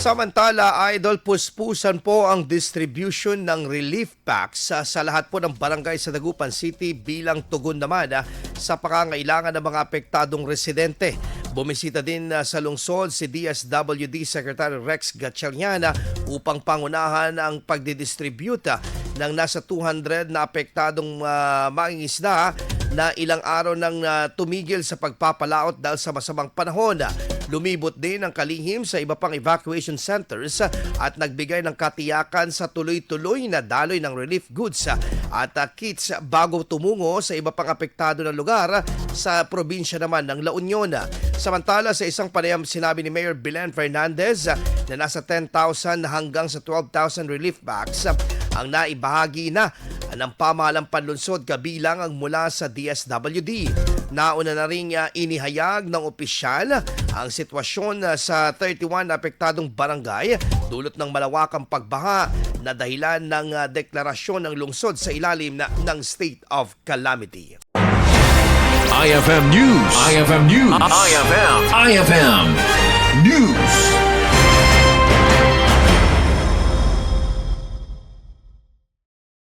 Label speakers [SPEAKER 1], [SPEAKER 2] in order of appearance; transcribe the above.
[SPEAKER 1] Samantala, Idol, puspusan po ang distribution ng relief packs sa lahat po ng barangay sa Dagupan City bilang tugon naman sa pangangailangan ng mga apektadong residente. Bumisita din sa lungsod si DSWD Secretary Rex Gatchalian upang pangunahan ang pagdidistribute ng nasa 200 na apektadong mangingisda na ilang araw nang tumigil sa pagpapalaot dahil sa masamang panahon. Lumibot din ang kalihim sa iba pang evacuation centers at nagbigay ng katiyakan sa tuloy-tuloy na daloy ng relief goods at kits bago tumungo sa iba pang apektado na lugar sa probinsya naman ng La Union. Samantala, sa isang panayam sinabi ni Mayor Belen Fernandez na nasa 10,000 hanggang sa 12,000 relief packs ang naibahagi na ng pamahalang panlunsod kabilang ang mula sa DSWD. Nauna na rin inihayag ng opisyal ang sitwasyon sa 31 na apektadong barangay dulot ng malawakang pagbaha na dahilan ng deklarasyon ng lungsod sa ilalim ng State of Calamity.
[SPEAKER 2] IFM News. IFM News. IFM News.